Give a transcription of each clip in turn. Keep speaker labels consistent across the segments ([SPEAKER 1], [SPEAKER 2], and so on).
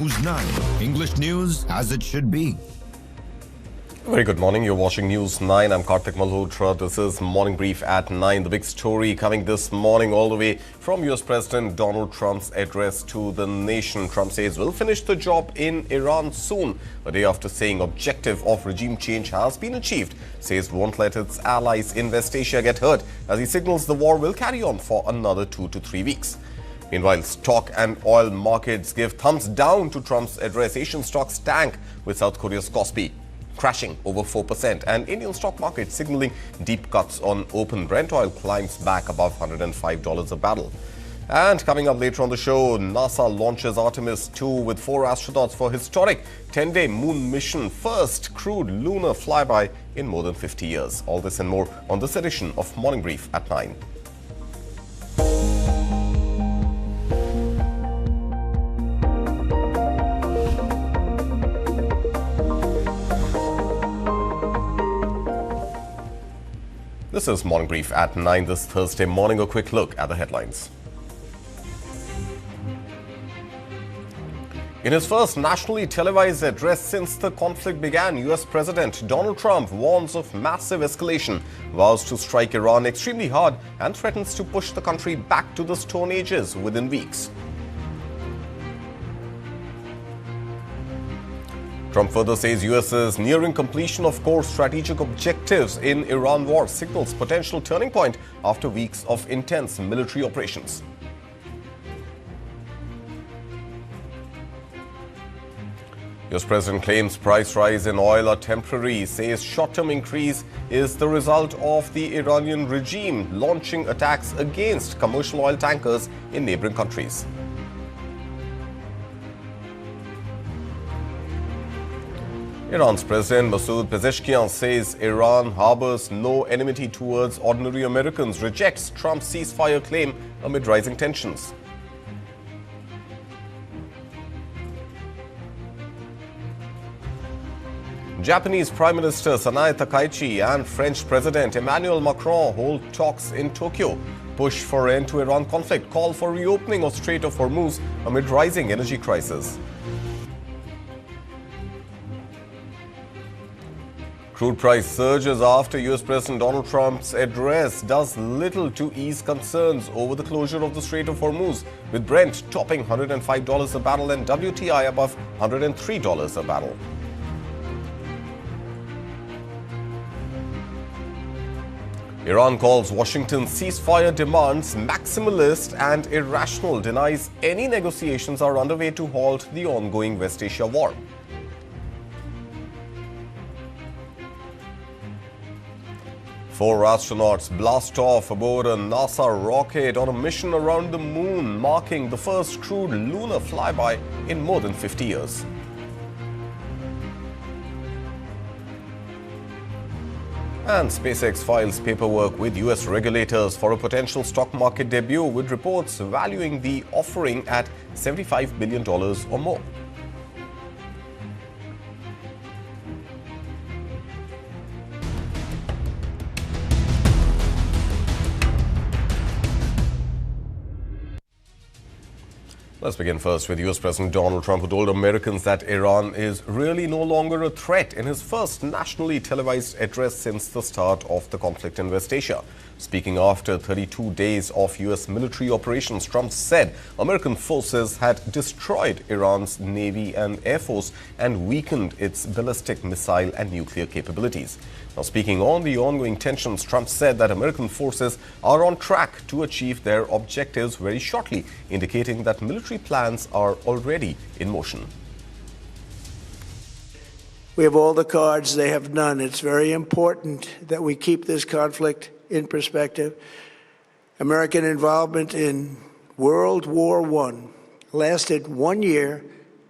[SPEAKER 1] News 9, English news as it should be.
[SPEAKER 2] Very good morning. You're watching News 9. I'm Karthik Malhotra. This is Morning Brief at 9. The big story coming this morning all the way from U.S. President Donald Trump's address to the nation. Trump says we'll finish the job in Iran soon, a day after saying objective of regime change has been achieved. Says won't let its allies in West Asia get hurt as he signals the war will carry on for another 2 to 3 weeks. Meanwhile, stock and oil markets give thumbs down to Trump's address. Asian stocks tank with South Korea's Kospi crashing over 4%, and Indian stock market signaling deep cuts on open. Brent oil climbs back above $105 a barrel. And coming up later on the show, NASA launches Artemis 2 with 4 astronauts for historic 10-day moon mission, first crewed lunar flyby in more than 50 years. All this and more on this edition of Morning Brief at 9. This is Morning Brief at 9 this Thursday morning. A quick look at the headlines. In his first nationally televised address since the conflict began, U.S. President Donald Trump warns of massive escalation, vows to strike Iran extremely hard, and threatens to push the country back to the Stone Ages within weeks. Trump further says U.S. is nearing completion of core strategic objectives in Iran war, signals potential turning point after weeks of intense military operations. U.S. President claims price rise in oil are temporary, says short-term increase is the result of the Iranian regime launching attacks against commercial oil tankers in neighboring countries. Iran's President Masoud Pezeshkian says Iran harbours no enmity towards ordinary Americans, rejects Trump's ceasefire claim amid rising tensions. Japanese Prime Minister Sanae Takaichi and French President Emmanuel Macron hold talks in Tokyo. Push for end to Iran conflict, call for reopening of Strait of Hormuz amid rising energy crisis. Crude price surges after U.S. President Donald Trump's address does little to ease concerns over the closure of the Strait of Hormuz, with Brent topping $105 a barrel and WTI above $103 a barrel. Iran calls Washington's ceasefire demands maximalist and irrational, denies any negotiations are underway to halt the ongoing West Asia war. Four astronauts blast off aboard a NASA rocket on a mission around the moon, marking the first crewed lunar flyby in more than 50 years. And SpaceX files paperwork with U.S. regulators for a potential stock market debut, with reports valuing the offering at $75 billion or more. Let's begin first with U.S. President Donald Trump, who told Americans that Iran is really no longer a threat in his first nationally televised address since the start of the conflict in West Asia. Speaking after 32 days of U.S. military operations, Trump said American forces had destroyed Iran's Navy and Air Force and weakened its ballistic missile and nuclear capabilities. Now, speaking on the ongoing tensions, Trump said that American forces are on track to achieve their objectives very shortly, indicating that military plans are already in motion.
[SPEAKER 3] We have all the cards, they have none. It's very important that we keep this conflict in perspective. American involvement in World War I lasted 1 year,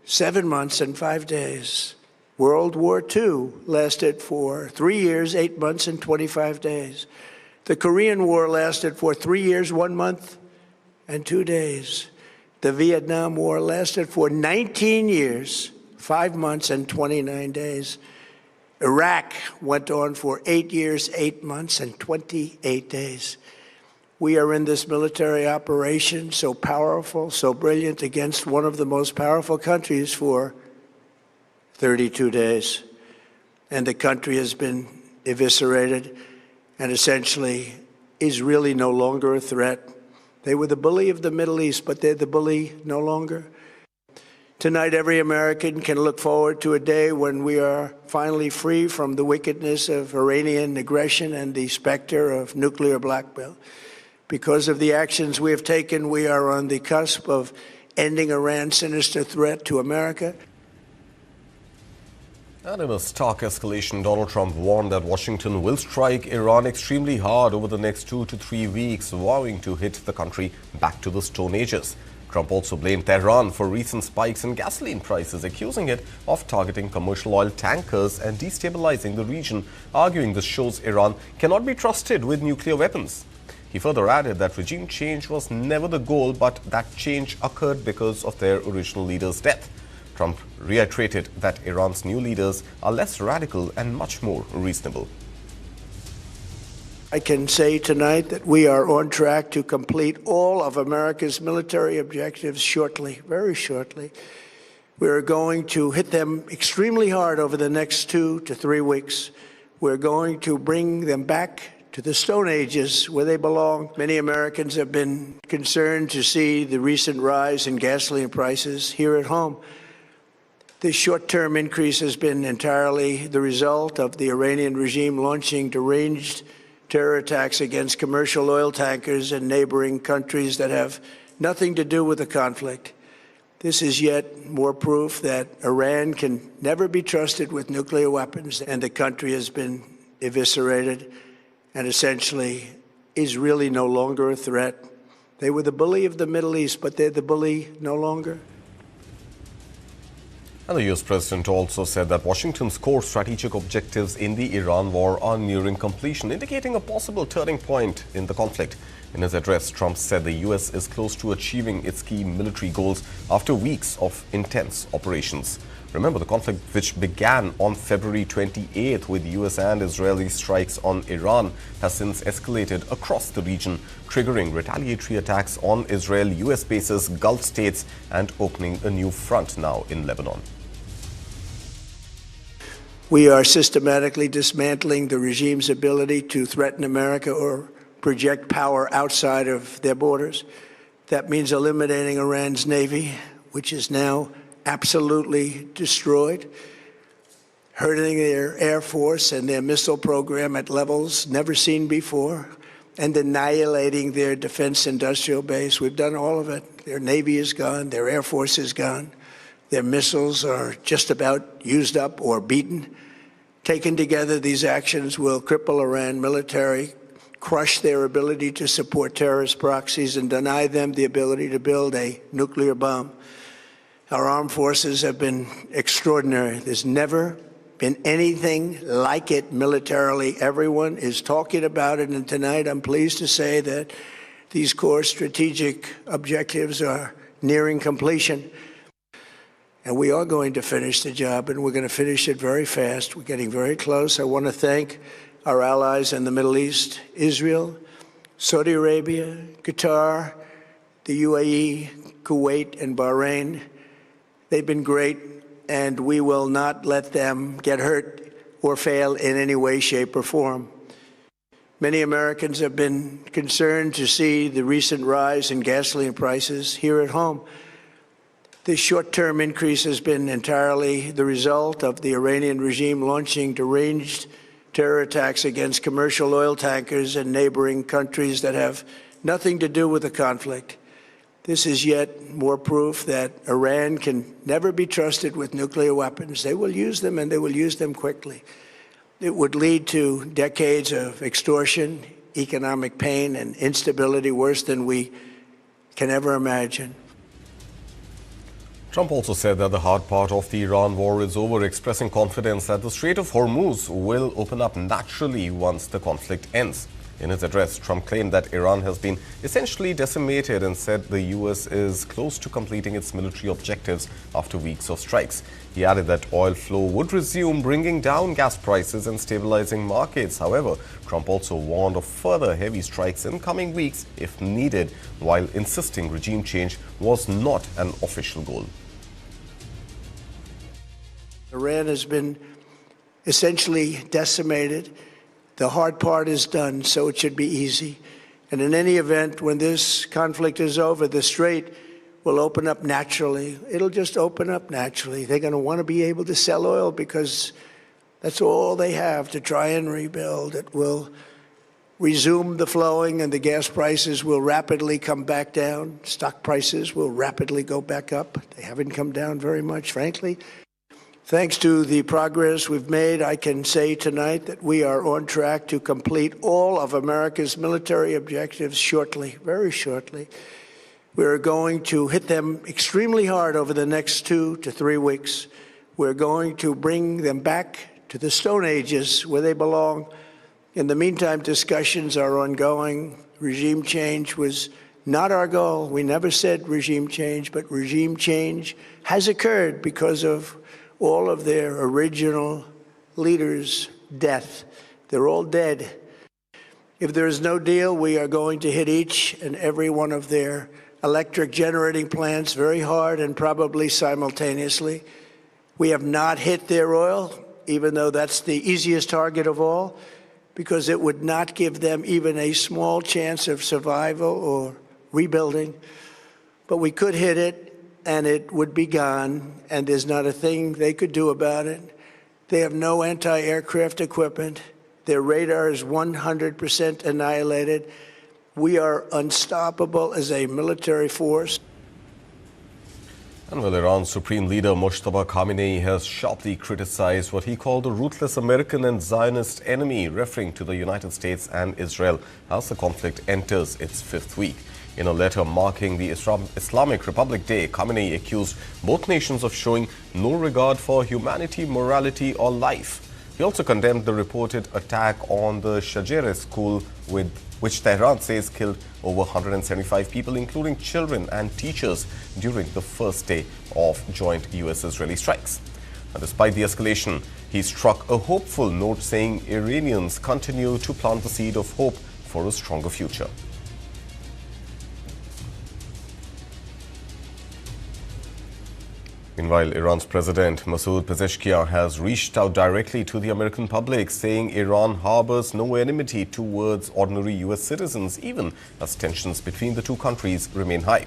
[SPEAKER 3] 7 months, and 5 days. World War II lasted for 3 years, 8 months, and 25 days. The Korean War lasted for 3 years, 1 month, and 2 days. The Vietnam War lasted for 19 years, 5 months, and 29 days. Iraq went on for 8 years, 8 months, and 28 days. We are in this military operation, so powerful, so brilliant, against one of the most powerful countries for 32 days. And the country has been eviscerated and essentially is really no longer a threat. They were the bully of the Middle East, but they're the bully no longer. Tonight, every American can look forward to a day when we are finally free from the wickedness of Iranian aggression and the specter of nuclear blackmail. Because of the actions we have taken, we are on the cusp of ending Iran's sinister threat to America.
[SPEAKER 2] And in a stark escalation, Donald Trump warned that Washington will strike Iran extremely hard over the next 2 to 3 weeks, vowing to hit the country back to the Stone Ages. Trump also blamed Tehran for recent spikes in gasoline prices, accusing it of targeting commercial oil tankers and destabilizing the region, arguing this shows Iran cannot be trusted with nuclear weapons. He further added that regime change was never the goal, but that change occurred because of their original leader's death. Trump reiterated that Iran's new leaders are less radical and much more reasonable.
[SPEAKER 3] I can say tonight that we are on track to complete all of America's military objectives shortly, very shortly. We are going to hit them extremely hard over the next 2 to 3 weeks. We're going to bring them back to the Stone Ages where they belong. Many Americans have been concerned to see the recent rise in gasoline prices here at home. This short-term increase has been entirely the result of the Iranian regime launching deranged terror attacks against commercial oil tankers in neighboring countries that have nothing to do with the conflict. This is yet more proof that Iran can never be trusted with nuclear weapons, and the country has been eviscerated and essentially is really no longer a threat. They were the bully of the Middle East, but they're the bully no longer.
[SPEAKER 2] And the U.S. President also said that Washington's core strategic objectives in the Iran war are nearing completion, indicating a possible turning point in the conflict. In his address, Trump said the U.S. is close to achieving its key military goals after weeks of intense operations. Remember, the conflict, which began on February 28th with U.S. and Israeli strikes on Iran, has since escalated across the region, triggering retaliatory attacks on Israel, U.S. bases, Gulf states, and opening a new front now in Lebanon.
[SPEAKER 3] We are systematically dismantling the regime's ability to threaten America or project power outside of their borders. That means eliminating Iran's Navy, which is now absolutely destroyed, hurting their Air Force and their missile program at levels never seen before, and annihilating their defense industrial base. We've done all of it. Their Navy is gone. Their Air Force is gone. Their missiles are just about used up or beaten. Taken together, these actions will cripple Iran military, crush their ability to support terrorist proxies, and deny them the ability to build a nuclear bomb. Our armed forces have been extraordinary. There's never been anything like it militarily. Everyone is talking about it, and tonight I'm pleased to say that these core strategic objectives are nearing completion. And we are going to finish the job, and we're going to finish it very fast. We're getting very close. I want to thank our allies in the Middle East, Israel, Saudi Arabia, Qatar, the UAE, Kuwait, and Bahrain. They've been great, and we will not let them get hurt or fail in any way, shape, or form. Many Americans have been concerned to see the recent rise in gasoline prices here at home. This short-term increase has been entirely the result of the Iranian regime launching deranged terror attacks against commercial oil tankers in neighboring countries that have nothing to do with the conflict. This is yet more proof that Iran can never be trusted with nuclear weapons. They will use them, and they will use them quickly. It would lead to decades of extortion, economic pain, and instability worse than we can ever imagine.
[SPEAKER 2] Trump also said that the hard part of the Iran war is over, expressing confidence that the Strait of Hormuz will open up naturally once the conflict ends. In his address, Trump claimed that Iran has been essentially decimated and said the U.S. is close to completing its military objectives after weeks of strikes. He added that oil flow would resume, bringing down gas prices and stabilizing markets. However, Trump also warned of further heavy strikes in coming weeks if needed, while insisting regime change was not an official goal.
[SPEAKER 3] Iran has been essentially decimated. The hard part is done, so it should be easy. And in any event, when this conflict is over, the Strait will open up naturally. It'll just open up naturally. They're going to want to be able to sell oil because that's all they have to try and rebuild. It will resume the flowing, and the gas prices will rapidly come back down. Stock prices will rapidly go back up. They haven't come down very much, frankly. Thanks to the progress we've made, I can say tonight that we are on track to complete all of America's military objectives shortly, very shortly. We're going to hit them extremely hard over the next 2 to 3 weeks. We're going to bring them back to the Stone Ages where they belong. In the meantime, discussions are ongoing. Regime change was not our goal. We never said regime change, but regime change has occurred because of all of their original leaders' death. They're all dead. If there is no deal, we are going to hit each and every one of their electric generating plants very hard and probably simultaneously. We have not hit their oil, even though that's the easiest target of all, because it would not give them even a small chance of survival or rebuilding. But we could hit it, and it would be gone, and there's not a thing they could do about it. They have no anti-aircraft equipment. Their radar is 100% annihilated. We are unstoppable as a military force.
[SPEAKER 2] And well, Iran's Supreme Leader Mojtaba Khamenei has sharply criticized what he called a ruthless American and Zionist enemy, referring to the United States and Israel as the conflict enters its 5th week. In a letter marking the Islamic Republic Day, Khamenei accused both nations of showing no regard for humanity, morality or life. He also condemned the reported attack on the Shajere school, which Tehran says killed over 175 people, including children and teachers, during the first day of joint U.S.-Israeli strikes. And despite the escalation, he struck a hopeful note, saying Iranians continue to plant the seed of hope for a stronger future. Meanwhile, Iran's President Masoud Pezeshkian has reached out directly to the American public, saying Iran harbors no enmity towards ordinary U.S. citizens, even as tensions between the two countries remain high.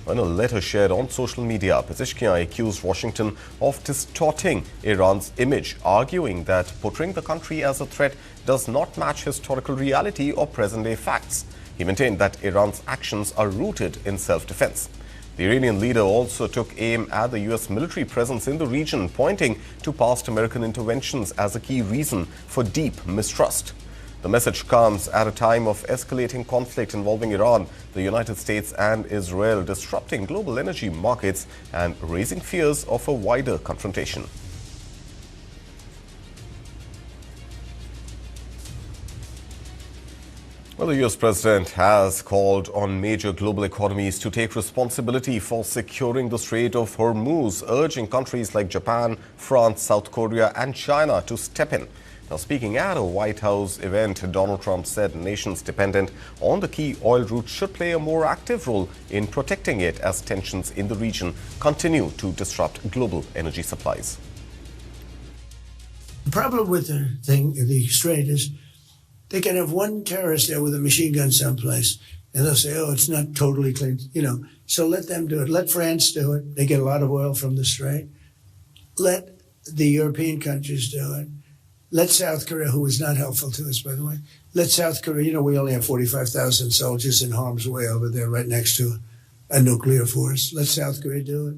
[SPEAKER 2] In a letter shared on social media, Pezeshkian accused Washington of distorting Iran's image, arguing that portraying the country as a threat does not match historical reality or present-day facts. He maintained that Iran's actions are rooted in self-defense. The Iranian leader also took aim at the U.S. military presence in the region, pointing to past American interventions as a key reason for deep mistrust. The message comes at a time of escalating conflict involving Iran, the United States and Israel, disrupting global energy markets and raising fears of a wider confrontation. Well, the U.S. President has called on major global economies to take responsibility for securing the Strait of Hormuz, urging countries like Japan, France, South Korea and China to step in. Now, speaking at a White House event, Donald Trump said nations dependent on the key oil route should play a more active role in protecting it as tensions in the region continue to disrupt global energy supplies.
[SPEAKER 3] The problem with the Strait is they can have one terrorist there with a machine gun someplace, and they'll say, oh, it's not totally clean, So let them do it. Let France do it. They get a lot of oil from the Strait. Let the European countries do it. Let South Korea, who is not helpful to us, by the way, let South Korea, we only have 45,000 soldiers in harm's way over there right next to a nuclear force. Let South Korea do it.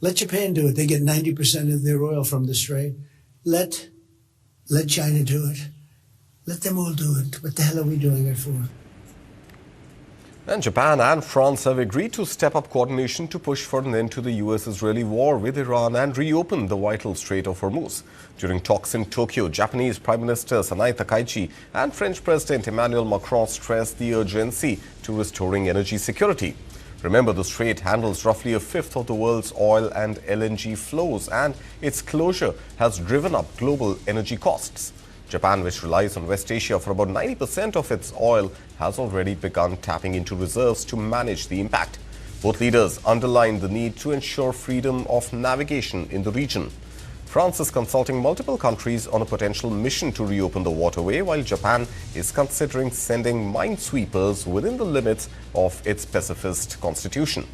[SPEAKER 3] Let Japan do it. They get 90% of their oil from the Strait. Let China do it. Let them all do it. What the hell are we doing it for?
[SPEAKER 2] And Japan and France have agreed to step up coordination to push for an end to the US-Israeli war with Iran and reopen the vital Strait of Hormuz. During talks in Tokyo, Japanese Prime Minister Sanae Takaichi and French President Emmanuel Macron stressed the urgency to restoring energy security. Remember, the strait handles roughly a fifth of the world's oil and LNG flows, and its closure has driven up global energy costs. Japan, which relies on West Asia for about 90% of its oil, has already begun tapping into reserves to manage the impact. Both leaders underlined the need to ensure freedom of navigation in the region. France is consulting multiple countries on a potential mission to reopen the waterway, while Japan is considering sending minesweepers within the limits of its pacifist constitution.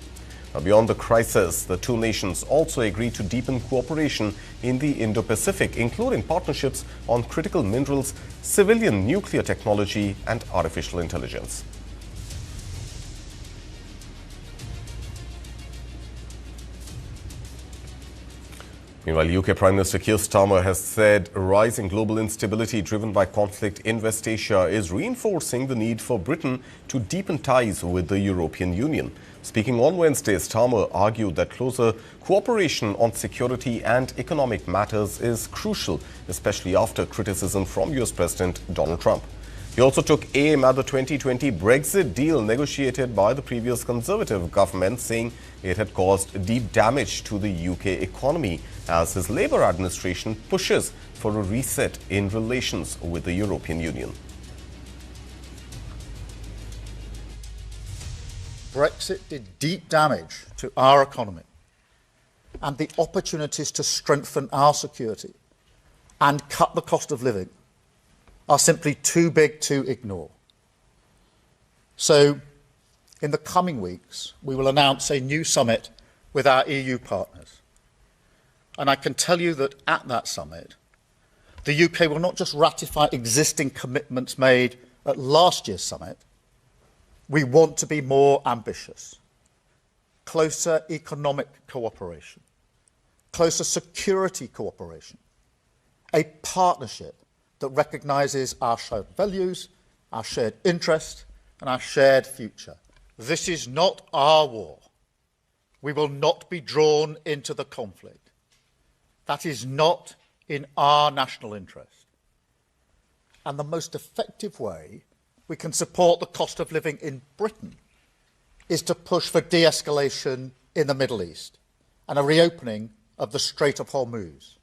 [SPEAKER 2] Now, beyond the crisis, the two nations also agreed to deepen cooperation in the Indo-Pacific, including partnerships on critical minerals, civilian nuclear technology, and artificial intelligence. Meanwhile, UK Prime Minister Keir Starmer has said rising global instability driven by conflict in West Asia is reinforcing the need for Britain to deepen ties with the European Union. Speaking on Wednesday, Starmer argued that closer cooperation on security and economic matters is crucial, especially after criticism from U.S. President Donald Trump. He also took aim at the 2020 Brexit deal negotiated by the previous Conservative government, saying it had caused deep damage to the UK economy as his Labour administration pushes for a reset in relations with the European Union.
[SPEAKER 4] Brexit did deep damage to our economy, and the opportunities to strengthen our security and cut the cost of living are simply too big to ignore. So, in the coming weeks, we will announce a new summit with our EU partners. And I can tell you that at that summit, the UK will not just ratify existing commitments made at last year's summit. We want to be more ambitious. Closer economic cooperation, closer security cooperation, a partnership that recognises our shared values, our shared interest, and our shared future. This is not our war. We will not be drawn into the conflict. That is not in our national interest. And the most effective way we can support the cost of living in Britain is to push for de-escalation in the Middle East and a reopening of the Strait of Hormuz,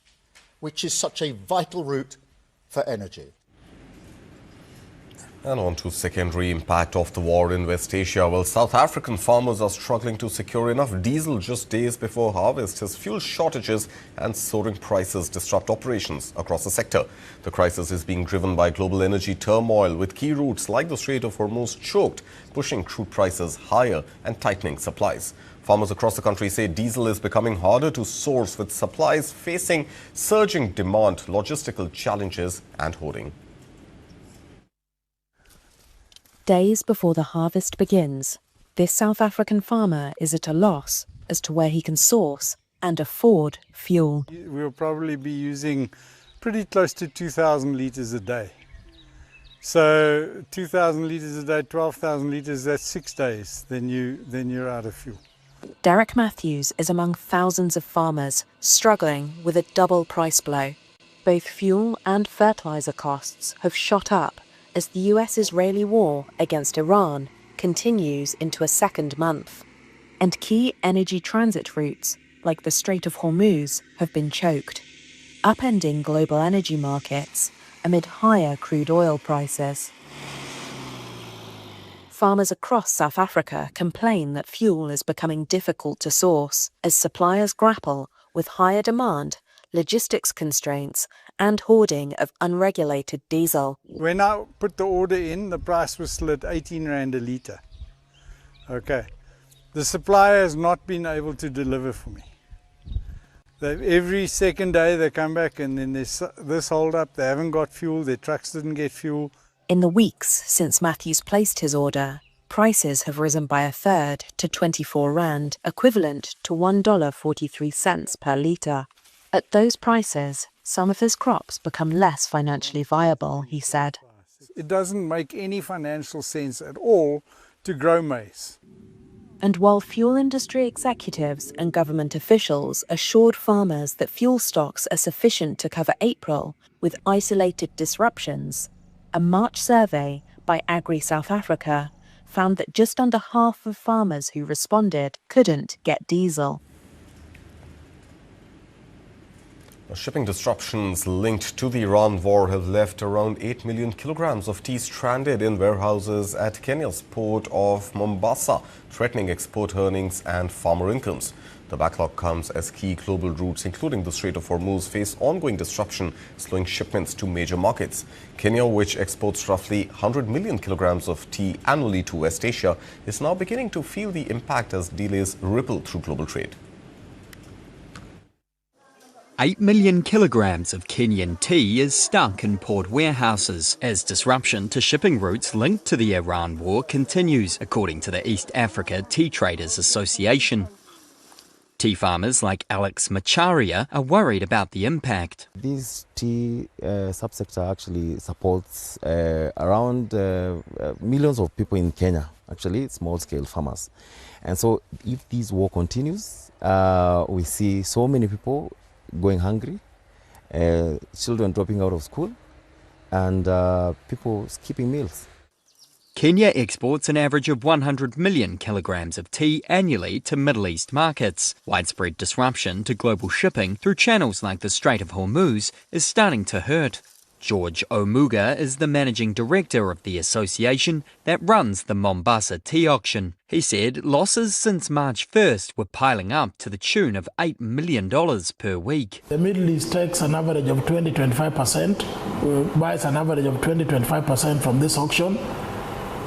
[SPEAKER 4] which is such a vital route for energy.
[SPEAKER 2] And on to secondary impact of the war in West Asia. Well, South African farmers are struggling to secure enough diesel just days before harvest as fuel shortages and soaring prices disrupt operations across the sector. The crisis is being driven by global energy turmoil, with key routes like the Strait of Hormuz choked, pushing crude prices higher and tightening supplies. Farmers across the country say diesel is becoming harder to source, with supplies facing surging demand, logistical challenges and hoarding.
[SPEAKER 5] Days before the harvest begins, this South African farmer is at a loss as to where he can source and afford fuel.
[SPEAKER 6] We'll probably be using pretty close to 2,000 litres a day. So 2,000 litres a day, 12,000 litres, that's 6 days, then you're out of fuel.
[SPEAKER 5] Derek Matthews is among thousands of farmers struggling with a double price blow. Both fuel and fertiliser costs have shot up as the US-Israeli war against Iran continues into a second month. And key energy transit routes, like the Strait of Hormuz, have been choked, upending global energy markets amid higher crude oil prices. Farmers across South Africa complain that fuel is becoming difficult to source as suppliers grapple with higher demand, logistics constraints, and hoarding of unregulated diesel.
[SPEAKER 6] When I put the order in, the price was still at 18 Rand a litre. Okay. The supplier has not been able to deliver for me. Every second day they come back and then there's this hold up, they haven't got fuel, their trucks didn't get fuel.
[SPEAKER 5] In the weeks since Matthews placed his order, prices have risen by a third to 24 Rand, equivalent to $1.43 per litre. At those prices, some of his crops become less financially viable, he said.
[SPEAKER 6] It doesn't make any financial sense at all to grow maize.
[SPEAKER 5] And while fuel industry executives and government officials assured farmers that fuel stocks are sufficient to cover April with isolated disruptions, a March survey by Agri South Africa found that just under half of farmers who responded couldn't get diesel.
[SPEAKER 2] Shipping disruptions linked to the Iran war have left around 8 million kilograms of tea stranded in warehouses at Kenya's port of Mombasa, threatening export earnings and farmer incomes. The backlog comes as key global routes, including the Strait of Hormuz, face ongoing disruption, slowing shipments to major markets. Kenya, which exports roughly 100 million kilograms of tea annually to West Asia, is now beginning to feel the impact as delays ripple through global trade.
[SPEAKER 7] 8 million kilograms of Kenyan tea is stuck in port warehouses as disruption to shipping routes linked to the Iran war continues, according to the East Africa Tea Traders Association. Tea farmers like Alex Macharia are worried about the impact.
[SPEAKER 8] This tea subsector actually supports around millions of people in Kenya, actually small-scale farmers. And so if this war continues, we see so many people going hungry, children dropping out of school, and people skipping meals.
[SPEAKER 7] Kenya exports an average of 100 million kilograms of tea annually to Middle East markets. Widespread disruption to global shipping through channels like the Strait of Hormuz is starting to hurt. George Omuga is the managing director of the association that runs the Mombasa tea auction. He said losses since March 1st were piling up to the tune of $8 million per week.
[SPEAKER 9] The Middle East takes an average of 20-25%, buys an average of 20-25% from this auction.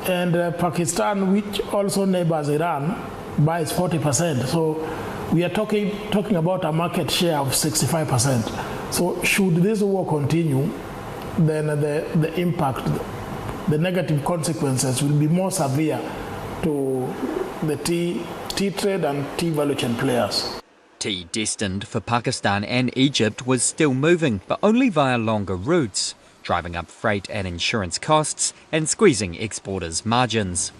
[SPEAKER 9] And Pakistan, which also neighbors Iran, buys 40%. So we are talking about a market share of 65%. So should this war continue, then the impact, the negative consequences will be more severe to the tea trade and tea value chain players.
[SPEAKER 7] Tea destined for Pakistan and Egypt was still moving, but only via longer routes, driving up freight and insurance costs and squeezing exporters' margins.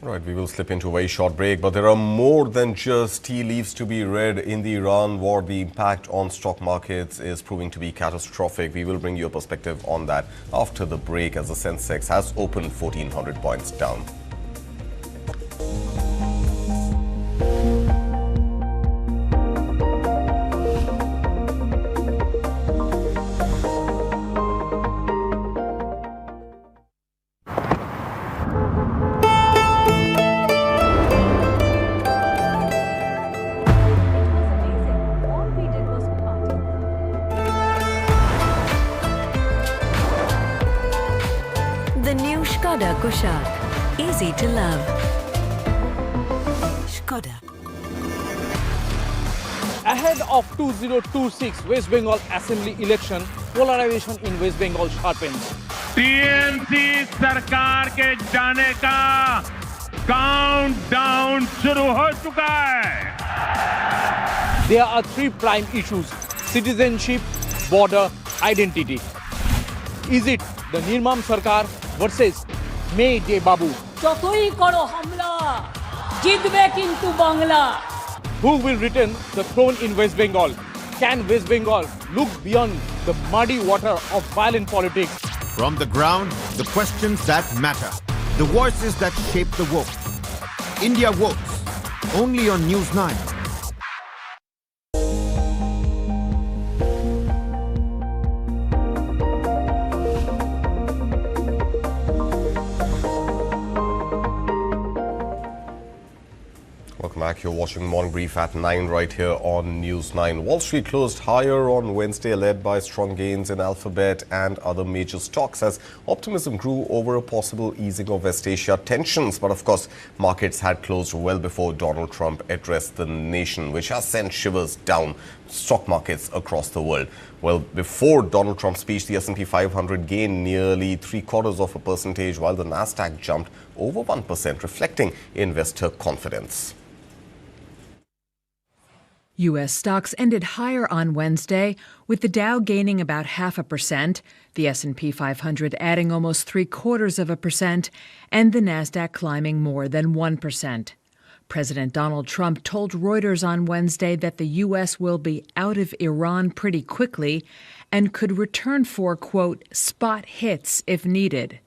[SPEAKER 2] Right, we will slip into a very short break, but there are more than just tea leaves to be read in the Iran war. The impact on stock markets is proving to be catastrophic. We will bring you a perspective on that after the break, as the Sensex has opened 1,400 points down.
[SPEAKER 10] Easy to love. Skoda.
[SPEAKER 11] Ahead of 2026 West Bengal Assembly election, polarization in West Bengal sharpens.
[SPEAKER 12] TMC सरकार के जाने का countdown शुरू हो चुका है.
[SPEAKER 11] There are three prime issues: citizenship, border, identity. Is it the Nirmam Sarkar versus May J. Babu?
[SPEAKER 13] যতই করো হামলা জিতবে কিন্তু Bangla.
[SPEAKER 11] Who will retain the throne in West Bengal? Can West Bengal look beyond the muddy water of violent politics?
[SPEAKER 1] From the ground, the questions that matter, the voices that shape the vote. India votes, only on News 9.
[SPEAKER 2] You're watching Morning Brief at 9 right here on News 9. Wall Street closed higher on Wednesday, led by strong gains in Alphabet and other major stocks as optimism grew over a possible easing of West Asia tensions. But of course, markets had closed well before Donald Trump addressed the nation, which has sent shivers down stock markets across the world. Well, before Donald Trump's speech, the S&P 500 gained nearly 0.75%, while the Nasdaq jumped over 1%, reflecting investor confidence.
[SPEAKER 10] U.S. stocks ended higher on Wednesday, with the Dow gaining about 0.5%, the S&P 500 adding almost 0.75%, and the Nasdaq climbing more than 1%. President Donald Trump told Reuters on Wednesday that the U.S. will be out of Iran pretty quickly and could return for, quote, spot hits if needed.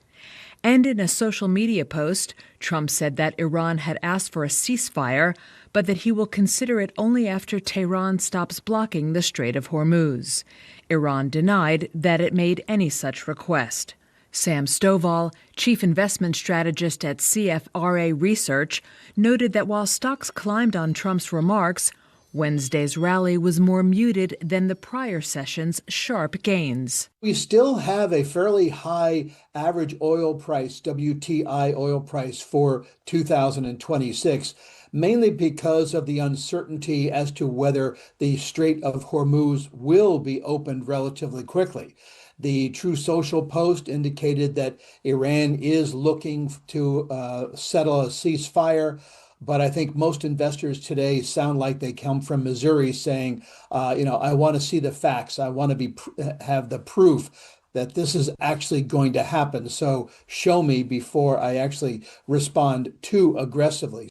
[SPEAKER 10] And in a social media post, Trump said that Iran had asked for a ceasefire, but that he will consider it only after Tehran stops blocking the Strait of Hormuz. Iran denied that it made any such request. Sam Stovall, chief investment strategist at CFRA Research, noted that while stocks climbed on Trump's remarks, Wednesday's rally was more muted than the prior session's sharp gains.
[SPEAKER 14] We still have a fairly high average oil price, WTI oil price, for 2026, mainly because of the uncertainty as to whether the Strait of Hormuz will be opened relatively quickly. The True Social Post indicated that Iran is looking to settle a ceasefire. But I think most investors today sound like they come from Missouri saying, I want to see the facts. I want to have the proof that this is actually going to happen. So show me before I actually respond too aggressively.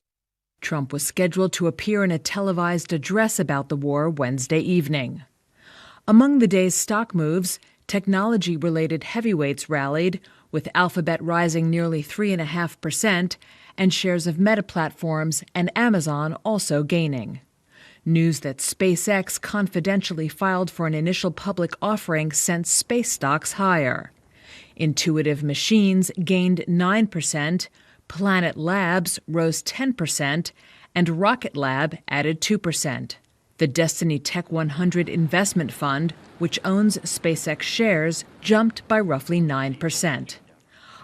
[SPEAKER 10] Trump was scheduled to appear in a televised address about the war Wednesday evening. Among the day's stock moves, technology-related heavyweights rallied, with Alphabet rising nearly 3.5%, and shares of Meta Platforms and Amazon also gaining. News that SpaceX confidentially filed for an initial public offering sent space stocks higher. Intuitive Machines gained 9%, Planet Labs rose 10%, and Rocket Lab added 2%. The Destiny Tech 100 investment fund, which owns SpaceX shares, jumped by roughly 9%.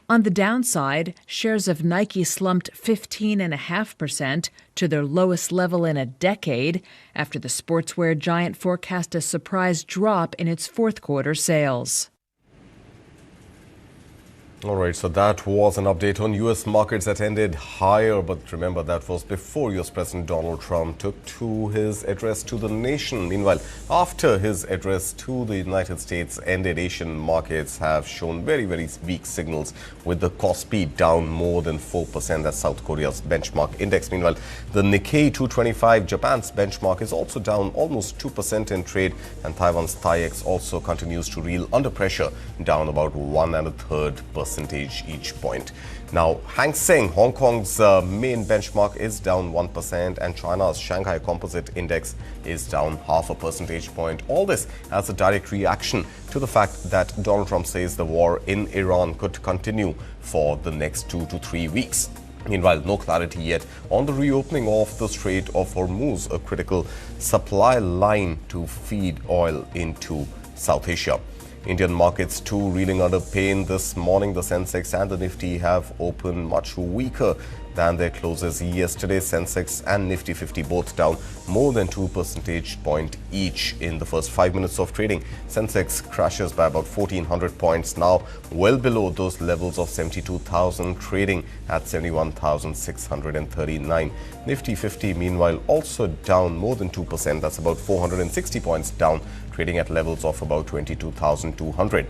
[SPEAKER 10] On the downside, shares of Nike slumped 15.5% to their lowest level in a decade after the sportswear giant forecast a surprise drop in its fourth quarter sales.
[SPEAKER 2] All right, so that was an update on U.S. markets that ended higher. But remember, that was before U.S. President Donald Trump took to his address to the nation. Meanwhile, after his address to the United States ended, Asian markets have shown very, very weak signals, with the Kospi down more than 4%. That's South Korea's benchmark index. Meanwhile, the Nikkei 225, Japan's benchmark, is also down almost 2% in trade. And Taiwan's TAIEX also continues to reel under pressure, down about 1 1/3% each point. Now, Hang Seng, Hong Kong's main benchmark, is down 1%, and China's Shanghai Composite Index is down 0.5 percentage point. All this as a direct reaction to the fact that Donald Trump says the war in Iran could continue for the next 2 to 3 weeks. Meanwhile, no clarity yet on the reopening of the Strait of Hormuz, a critical supply line to feed oil into South Asia. Indian markets too reeling under pain this morning. The Sensex and the Nifty have opened much weaker than their closes yesterday. Sensex and Nifty 50 both down more than 2 percentage points each in the first 5 minutes of trading. Sensex crashes by about 1,400 points, now well below those levels of 72,000, trading at 71,639. Nifty 50, meanwhile, also down more than 2%. That's about 460 points down, trading at levels of about 22,200.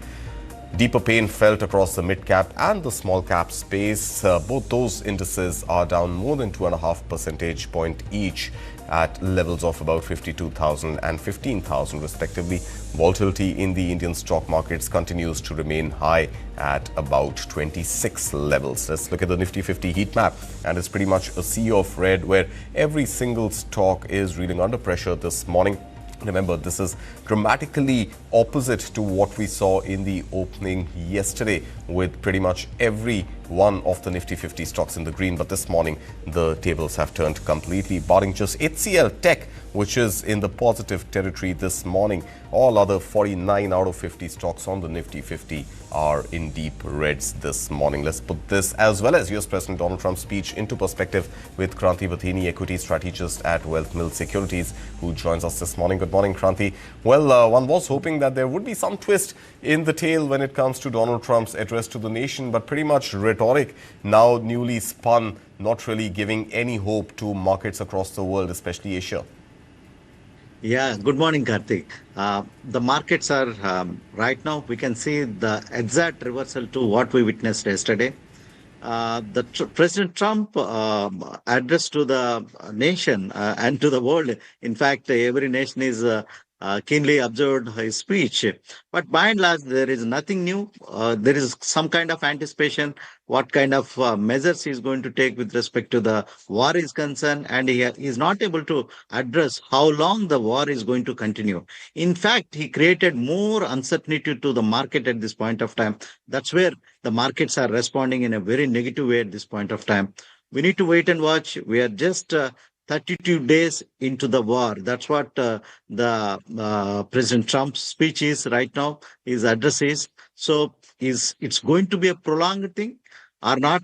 [SPEAKER 2] Deeper pain felt across the mid-cap and the small-cap space. Both those indices are down more than 2.5 percentage point each at levels of about 52,000 and 15,000 respectively. Volatility in the Indian stock markets continues to remain high at about 26 levels. Let's look at the Nifty 50 heat map, and it's pretty much a sea of red where every single stock is reeling under pressure this morning. Remember, this is dramatically opposite to what we saw in the opening yesterday, with pretty much every one of the Nifty 50 stocks in the green. But this morning, the tables have turned completely, barring just HCL Tech, which is in the positive territory this morning. All other 49 out of 50 stocks on the Nifty 50 are in deep reds this morning. Let's put this, as well as U.S. President Donald Trump's speech, into perspective with Kranti Vathini, equity strategist at Wealth Mill Securities, who joins us this morning. Good morning, Kranti. Well, one was hoping that there would be some twist in the tale when it comes to Donald Trump's address to the nation, but pretty much rhetoric, now newly spun, not really giving any hope to markets across the world, especially Asia.
[SPEAKER 15] Yeah, good morning, Karthik. The markets are right now, we can see the exact reversal to what we witnessed yesterday. President Trump address to the nation and to the world. In fact, every nation is keenly observed his speech. But by and large, there is nothing new. There is some kind of anticipation what kind of measures he is going to take with respect to the war is concerned, and he is not able to address how long the war is going to continue. In fact, he created more uncertainty to the market at this point of time. That's where the markets are responding in a very negative way at this point of time. We need to wait and watch. We are just 32 days into the war. That's what the President Trump's speech is right now, his address is. So is it's going to be a prolonged thing or not?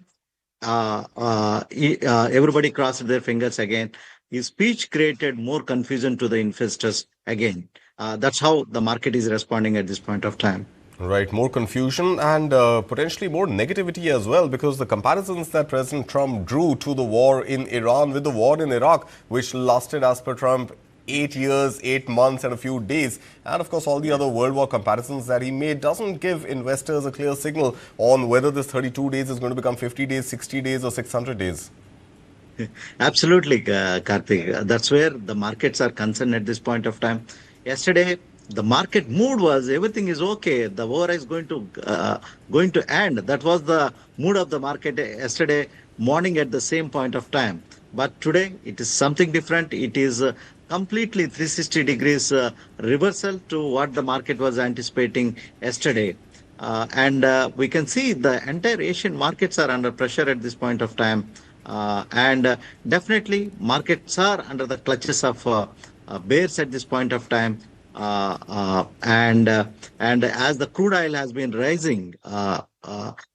[SPEAKER 15] Everybody crossed their fingers again. His speech created more confusion to the investors again. That's how the market is responding at this point of time.
[SPEAKER 2] Right, more confusion and potentially more negativity as well, because the comparisons that President Trump drew to the war in Iran with the war in Iraq, which lasted, as per Trump, 8 years, 8 months and a few days, and of course all the other World War comparisons that he made, doesn't give investors a clear signal on whether this 32 days is going to become 50 days, 60 days or 600 days.
[SPEAKER 15] Absolutely, Karthik. That's where the markets are concerned at this point of time. Yesterday, the market mood was everything is okay. The war is going to end. That was the mood of the market yesterday morning at the same point of time. But today it is something different. It is completely 360 degrees reversal to what the market was anticipating yesterday. And we can see the entire Asian markets are under pressure at this point of time. And definitely markets are under the clutches of bears at this point of time. And as the crude oil has been rising,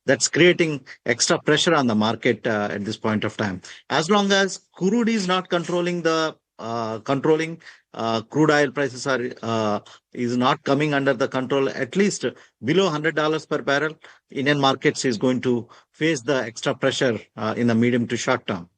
[SPEAKER 15] that's creating extra pressure on the market at this point of time. As long as crude is not controlling crude oil prices are is not coming under the control, at least below $100 per barrel, Indian markets is going to face the extra pressure in the medium to short term.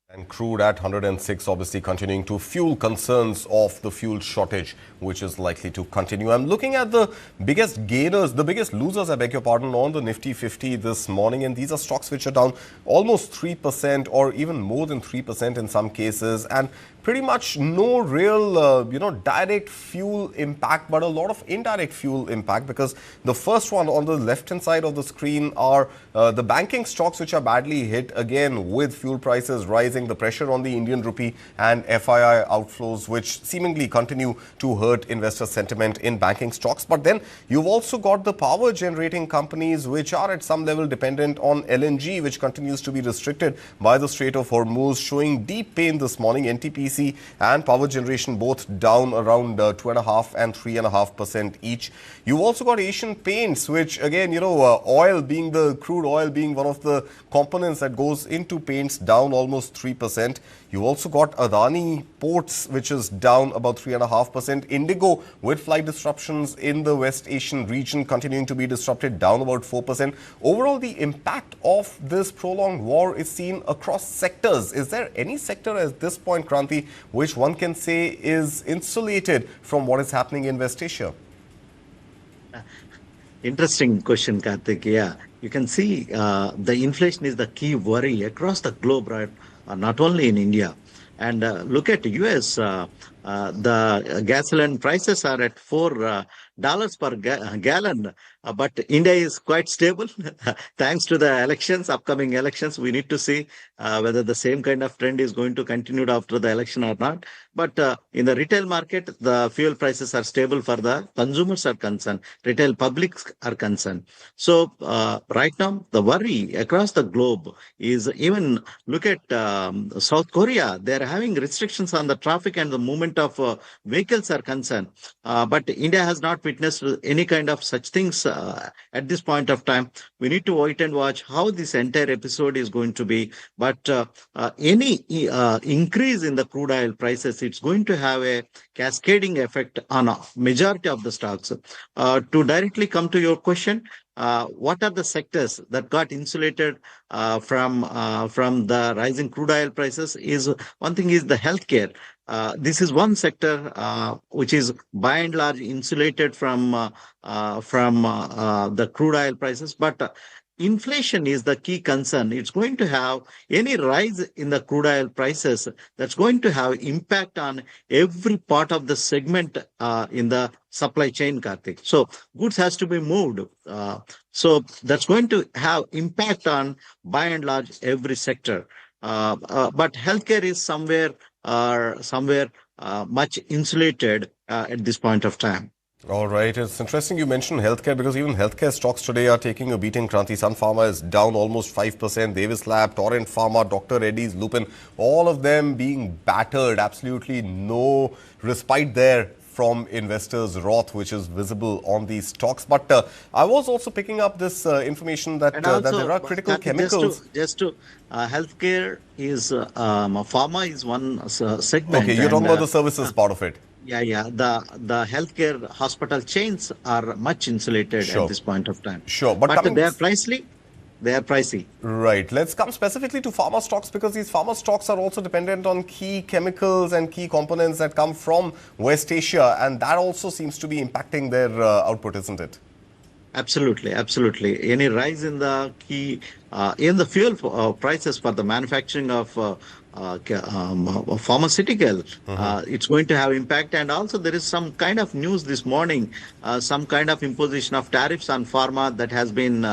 [SPEAKER 2] And crude at 106, obviously continuing to fuel concerns of the fuel shortage, which is likely to continue. I'm looking at the biggest gainers, the biggest losers, I beg your pardon, on the Nifty 50 this morning. And these are stocks which are down almost 3% or even more than 3% in some cases. And pretty much no real, direct fuel impact, but a lot of indirect fuel impact, because the first one on the left-hand side of the screen are the banking stocks, which are badly hit again with fuel prices rising, the pressure on the Indian rupee and FII outflows, which seemingly continue to hurt investor sentiment in banking stocks. But then you've also got the power generating companies, which are at some level dependent on LNG, which continues to be restricted by the Strait of Hormuz, showing deep pain this morning. NTPC and power generation both down around 2.5% and 3.5% each. You've also got Asian Paints, which again, crude oil being one of the components that goes into paints, down almost 3%. You also got Adani Ports, which is down about 3.5%. Indigo, with flight disruptions in the West Asian region continuing to be disrupted, down about 4%. Overall, the impact of this prolonged war is seen across sectors. Is there any sector at this point, Kranti, which one can say is insulated from what is happening in West Asia?
[SPEAKER 15] Interesting question, Karthik. Yeah, you can see the inflation is the key worry across the globe, right? Not only in India. And look at US, the gasoline prices are at $4 per gallon. But India is quite stable thanks to the elections, upcoming elections. We need to see whether the same kind of trend is going to continue after the election or not. But in the retail market, the fuel prices are stable for the consumers are concerned, retail publics are concerned. So right now, the worry across the globe is, even look at South Korea. They're having restrictions on the traffic and the movement of vehicles are concerned. But India has not witnessed any kind of such things at this point of time. We need to wait and watch how this entire episode is going to be. But any increase in the crude oil prices, it's going to have a cascading effect on a majority of the stocks. To directly come to your question, what are the sectors that got insulated from the rising crude oil prices? Is one thing is the healthcare. this is one sector which is by and large insulated from the crude oil prices. But inflation is the key concern. It's going to have any rise in the crude oil prices that's going to have impact on every part of the segment in the supply chain, Karthik. So goods has to be moved. So that's going to have impact on by and large every sector. But healthcare is somewhere much insulated at this point of time.
[SPEAKER 2] All right. It's interesting you mentioned healthcare because even healthcare stocks today are taking a beating. Kranti, Sun Pharma is down almost 5%. Davis Lab, Torrent Pharma, Dr. Reddy's, Lupin, all of them being battered. Absolutely no respite there from investors' wrath, which is visible on these stocks. But I was also picking up this information that, that there are critical chemicals.
[SPEAKER 15] Healthcare is, pharma is one segment.
[SPEAKER 2] Okay, you're talking about the services part of it.
[SPEAKER 15] Yeah. The healthcare hospital chains are much insulated at this point of time.
[SPEAKER 2] Sure.
[SPEAKER 15] But they are pricey.
[SPEAKER 2] Right. Let's come specifically to pharma stocks because these pharma stocks are also dependent on key chemicals and key components that come from West Asia. And that also seems to be impacting their output, isn't it?
[SPEAKER 15] Absolutely. Any rise in the key, in the fuel prices for the manufacturing of pharmaceutical, it's going to have impact. And also there is some kind of news this morning, some kind of imposition of tariffs on pharma that has been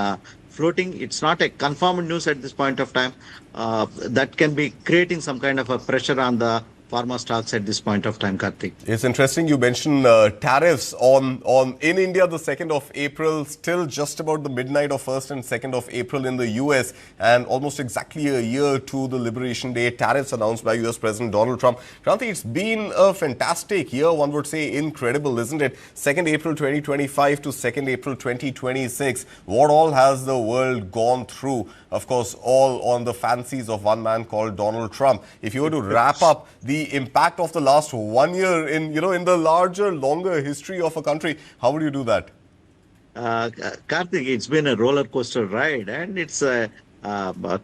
[SPEAKER 15] floating. It's not a confirmed news at this point of time. That can be creating some kind of a pressure on the pharma stocks at this point of time, Karthik.
[SPEAKER 2] It's interesting you mentioned tariffs on in India the 2nd of April, still just about the midnight of 1st and 2nd of April in the US, and almost exactly a year to the Liberation Day tariffs announced by US President Donald Trump. Kranti, it's been a fantastic year, one would say incredible, isn't it? 2nd April 2025 to 2nd April 2026. What all has the world gone through? Of course, all on the fancies of one man called Donald Trump. If you were to wrap up the impact of the last 1 year in the larger, longer history of a country, how would you do that?
[SPEAKER 15] Karthik, it's been a roller coaster ride, and it's a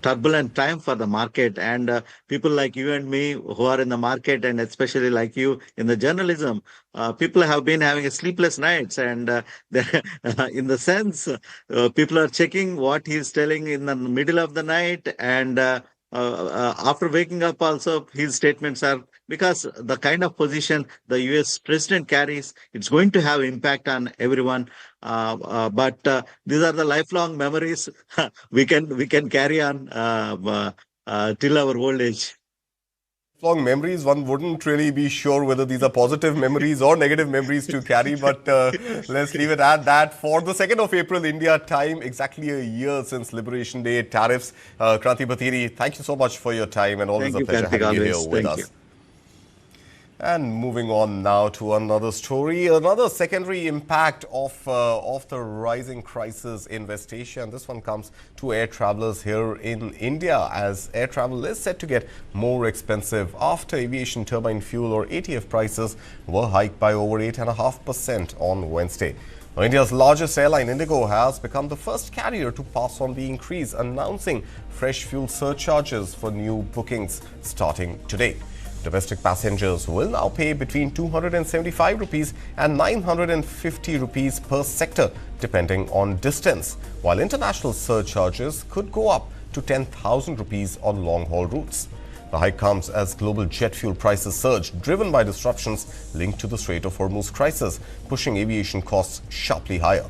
[SPEAKER 15] turbulent time for the market. And people like you and me who are in the market, and especially like you in the journalism, people have been having a sleepless nights. And in the sense, people are checking what he's telling in the middle of the night. And after waking up also, his statements are, because the kind of position the U.S. President carries, it's going to have impact on everyone. But these are the lifelong memories we can carry on till our old age.
[SPEAKER 2] Lifelong memories, one wouldn't really be sure whether these are positive memories or negative memories to carry, but let's leave it at that. For the 2nd of April India time, exactly a year since Liberation Day tariffs. Kranti Bhatiri, thank you so much for your time, and always a pleasure having you here with us. And moving on now to another story, another secondary impact of the rising crisis in West Asia. And this one comes to air travelers here in India, as air travel is set to get more expensive after aviation turbine fuel or ATF prices were hiked by over 8.5% on Wednesday. Now, India's largest airline, Indigo, has become the first carrier to pass on the increase, announcing fresh fuel surcharges for new bookings starting today. Domestic passengers will now pay between 275 rupees and 950 rupees per sector, depending on distance, while international surcharges could go up to 10,000 rupees on long-haul routes. The hike comes as global jet fuel prices surge, driven by disruptions linked to the Strait of Hormuz crisis, pushing aviation costs sharply higher.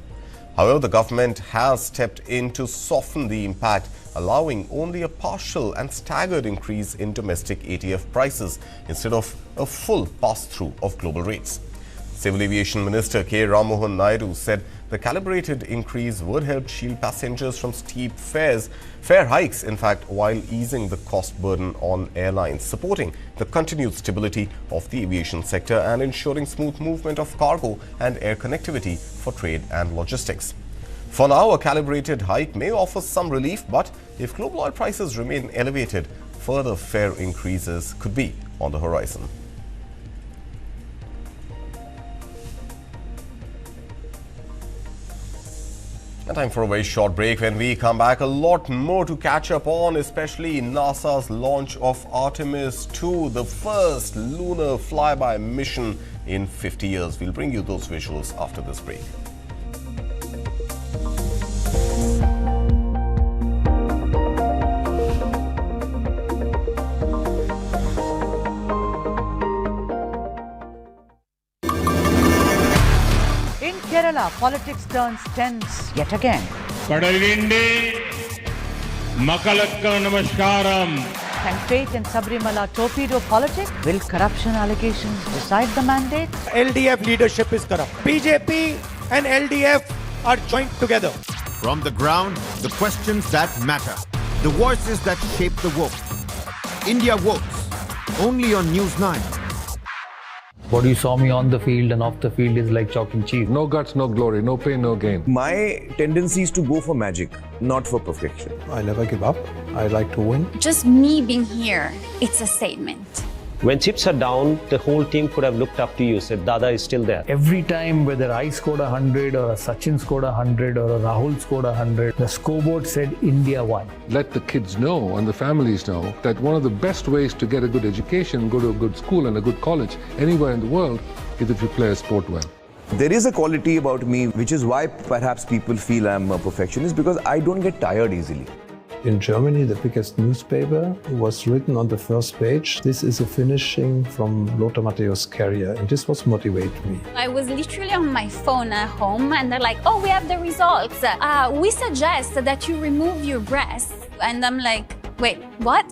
[SPEAKER 2] However, the government has stepped in to soften the impact, allowing only a partial and staggered increase in domestic ATF prices instead of a full pass-through of global rates. Civil Aviation Minister K. Rammohan Naidu said the calibrated increase would help shield passengers from steep fare hikes, in fact, while easing the cost burden on airlines, supporting the continued stability of the aviation sector and ensuring smooth movement of cargo and air connectivity for trade and logistics. For now, a calibrated hike may offer some relief, but if global oil prices remain elevated, further fare increases could be on the horizon. And time for a very short break. When we come back, a lot more to catch up on, especially NASA's launch of Artemis 2, the first lunar flyby mission in 50 years. We'll bring you those visuals after this break.
[SPEAKER 16] Kerala, politics turns tense yet again.
[SPEAKER 12] Kadalinde Makalakka Namaskaram.
[SPEAKER 16] Can fate in Sabrimala torpedo politics? Will corruption allegations decide the mandate?
[SPEAKER 17] LDF leadership is corrupt. BJP and LDF are joined together.
[SPEAKER 1] From the ground, the questions that matter. The voices that shape the vote. India votes. Only on News 9.
[SPEAKER 18] What you saw me on the field and off the field is like chalk and cheese.
[SPEAKER 19] No guts, no glory, no pain, no gain.
[SPEAKER 20] My tendency is to go for magic, not for perfection.
[SPEAKER 21] I never give up. I like to win.
[SPEAKER 22] Just me being here, it's a statement.
[SPEAKER 23] When chips are down, the whole team could have looked up to you, said, Dada is still there.
[SPEAKER 18] Every time, whether I scored 100 or a Sachin scored 100 or a Rahul scored 100, the scoreboard said India won.
[SPEAKER 19] Let the kids know and the families know that one of the best ways to get a good education, go to a good school and a good college anywhere in the world is if you play a sport well.
[SPEAKER 20] There is a quality about me, which is why perhaps people feel I'm a perfectionist, because I don't get tired easily.
[SPEAKER 21] In Germany, the biggest newspaper was written on the first page, this is a finishing from Lothar Matthäus' career, and this was motivating me.
[SPEAKER 22] I was literally on my phone at home and they're like, oh, we have the results. We suggest that you remove your breasts. And I'm like, wait, what?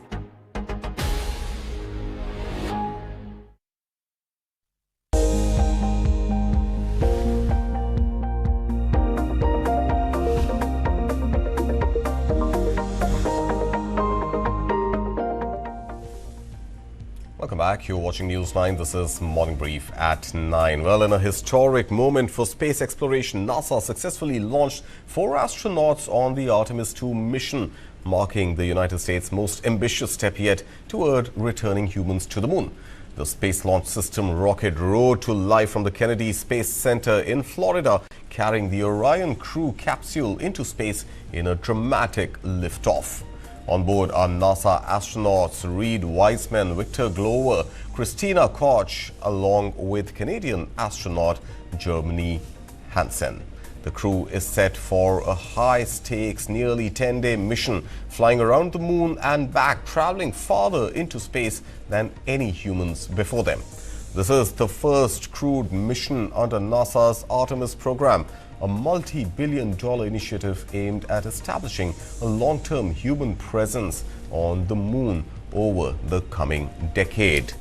[SPEAKER 2] Welcome back. You're watching News 9. This is Morning Brief at 9. Well, in a historic moment for space exploration, NASA successfully launched 4 astronauts on the Artemis 2 mission, marking the United States' most ambitious step yet toward returning humans to the moon. The Space Launch System rocket rode to life from the Kennedy Space Center in Florida, carrying the Orion crew capsule into space in a dramatic liftoff. On board are NASA astronauts Reed Wiseman, Victor Glover, Christina Koch, along with Canadian astronaut Jeremy Hansen. The crew is set for a high-stakes, nearly 10-day mission, flying around the moon and back, traveling farther into space than any humans before them. This is the first crewed mission under NASA's Artemis program, a multi-billion-dollar initiative aimed at establishing a long-term human presence on the moon over the coming decade.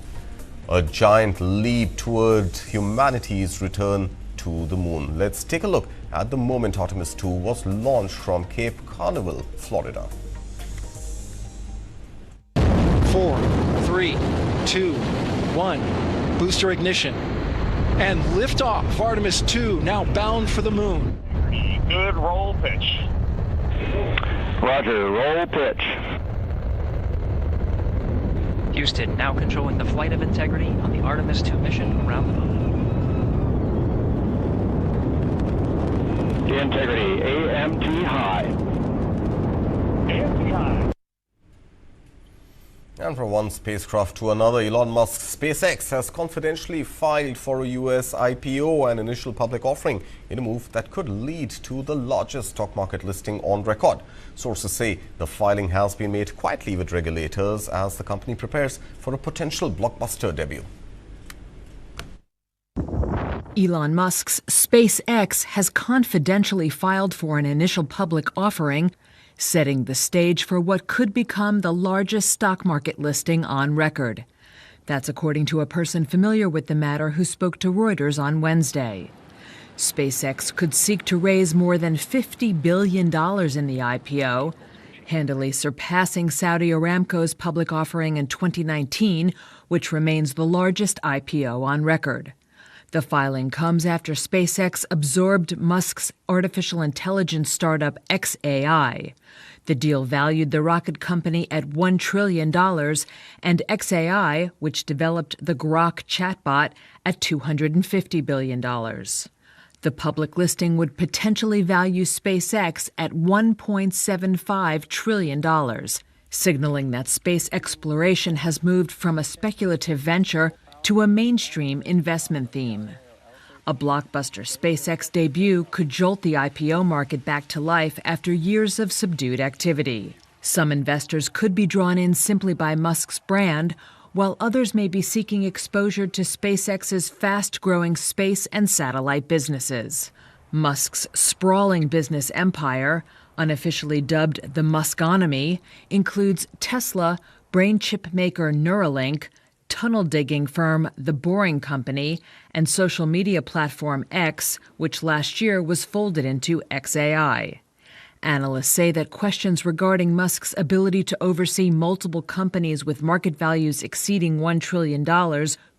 [SPEAKER 2] A giant leap toward humanity's return to the moon. Let's take a look at the moment Artemis 2 was launched from Cape Canaveral, Florida.
[SPEAKER 24] 4, 3, 2, 1. Booster ignition. And liftoff of Artemis 2, now bound for the moon.
[SPEAKER 12] Good roll pitch.
[SPEAKER 25] Roger, roll pitch.
[SPEAKER 26] Houston now controlling the flight of integrity on the Artemis 2 mission around the moon.
[SPEAKER 25] Integrity, AMT high.
[SPEAKER 12] AMT high.
[SPEAKER 2] And from one spacecraft to another, Elon Musk's SpaceX has confidentially filed for a U.S. IPO and initial public offering in a move that could lead to the largest stock market listing on record. Sources say the filing has been made quietly with regulators as the company prepares for a potential blockbuster debut.
[SPEAKER 10] Elon Musk's SpaceX has confidentially filed for an initial public offering, setting the stage for what could become the largest stock market listing on record. That's according to a person familiar with the matter who spoke to Reuters on Wednesday. SpaceX could seek to raise more than $50 billion in the IPO, handily surpassing Saudi Aramco's public offering in 2019, which remains the largest IPO on record. The filing comes after SpaceX absorbed Musk's artificial intelligence startup xAI. The deal valued the rocket company at $1 trillion and xAI, which developed the Grok chatbot, at $250 billion. The The public listing would potentially value SpaceX at $1.75 trillion, signaling that space exploration has moved from a speculative venture to a mainstream investment theme. A blockbuster SpaceX debut could jolt the IPO market back to life after years of subdued activity. Some investors could be drawn in simply by Musk's brand, while others may be seeking exposure to SpaceX's fast-growing space and satellite businesses. Musk's sprawling business empire, unofficially dubbed the Muskonomy, includes Tesla, brain chip maker Neuralink, tunnel digging firm The Boring Company, and social media platform X, which last year was folded into XAI. Analysts say that questions regarding Musk's ability to oversee multiple companies with market values exceeding $1 trillion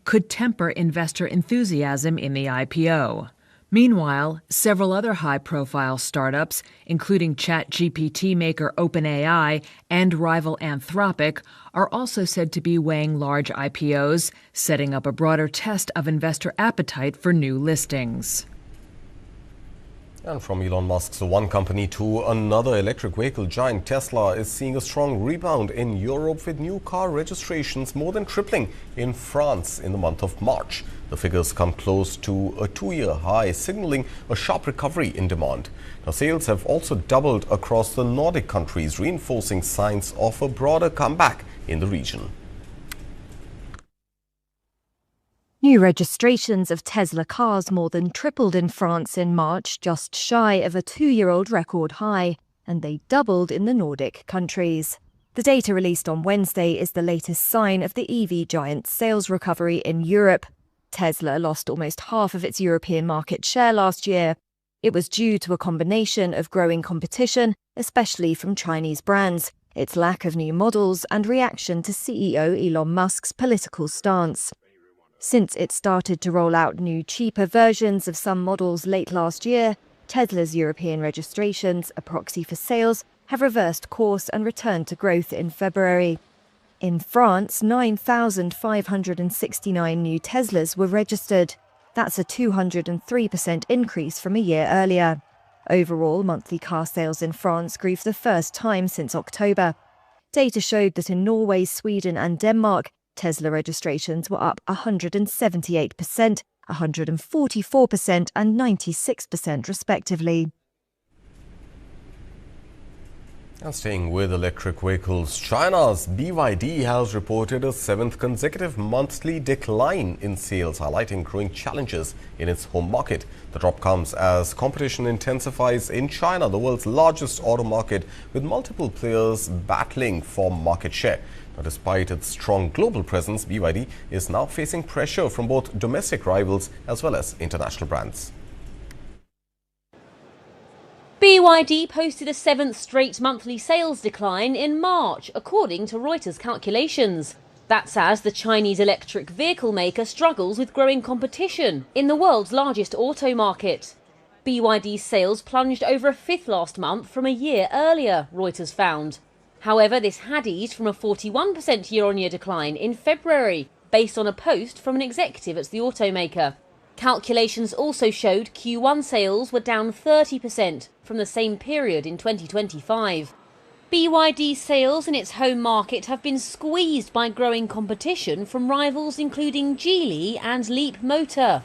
[SPEAKER 10] could temper investor enthusiasm in the IPO. Meanwhile, several other high-profile startups, including ChatGPT maker OpenAI and rival Anthropic, are also said to be weighing large IPOs, setting up a broader test of investor appetite for new listings.
[SPEAKER 2] And from Elon Musk's one company to another, electric vehicle giant Tesla is seeing a strong rebound in Europe, with new car registrations more than tripling in France in the month of March. The figures come close to a two-year high, signaling a sharp recovery in demand. Now, sales have also doubled across the Nordic countries, reinforcing signs of a broader comeback in the region.
[SPEAKER 3] New registrations of Tesla cars more than tripled in France in March, just shy of a two-year-old record high, and they doubled in the Nordic countries. The data released on Wednesday is the latest sign of the EV giant's sales recovery in Europe. Tesla lost almost half of its European market share last year. It was due to a combination of growing competition, especially from Chinese brands, its lack of new models, and reaction to CEO Elon Musk's political stance. Since it started to roll out new, cheaper versions of some models late last year, Tesla's European registrations, a proxy for sales, have reversed course and returned to growth in February. In France, 9,569 new Teslas were registered. That's a 203% increase from a year earlier. Overall, monthly car sales in France grew for the first time since October. Data showed that in Norway, Sweden and Denmark, Tesla registrations were up 178%, 144% and 96% respectively.
[SPEAKER 2] And staying with electric vehicles, China's BYD has reported a seventh consecutive monthly decline in sales, highlighting growing challenges in its home market. The drop comes as competition intensifies in China, the world's largest auto market, with multiple players battling for market share. Now, despite its strong global presence, BYD is now facing pressure from both domestic rivals as well as international brands.
[SPEAKER 4] BYD posted a seventh straight monthly sales decline in March, according to Reuters calculations. That's as the Chinese electric vehicle maker struggles with growing competition in the world's largest auto market. BYD's sales plunged over a fifth last month from a year earlier, Reuters found. However, this had eased from a 41% year-on-year decline in February, based on a post from an executive at the automaker. Calculations also showed Q1 sales were down 30% from the same period in 2025. BYD's sales in its home market have been squeezed by growing competition from rivals including Geely and Leap Motor.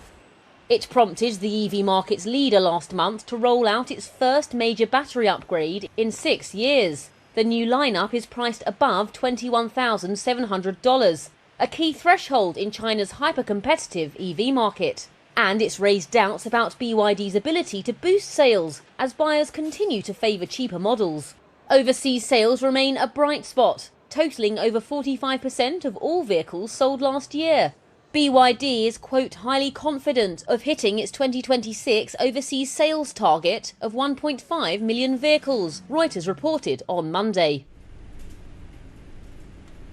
[SPEAKER 4] It prompted the EV market's leader last month to roll out its first major battery upgrade in 6 years. The new lineup is priced above $21,700, a key threshold in China's hyper-competitive EV market. And it's raised doubts about BYD's ability to boost sales as buyers continue to favour cheaper models. Overseas sales remain a bright spot, totalling over 45% of all vehicles sold last year. BYD is, quote, highly confident of hitting its 2026 overseas sales target of 1.5 million vehicles, Reuters reported on Monday.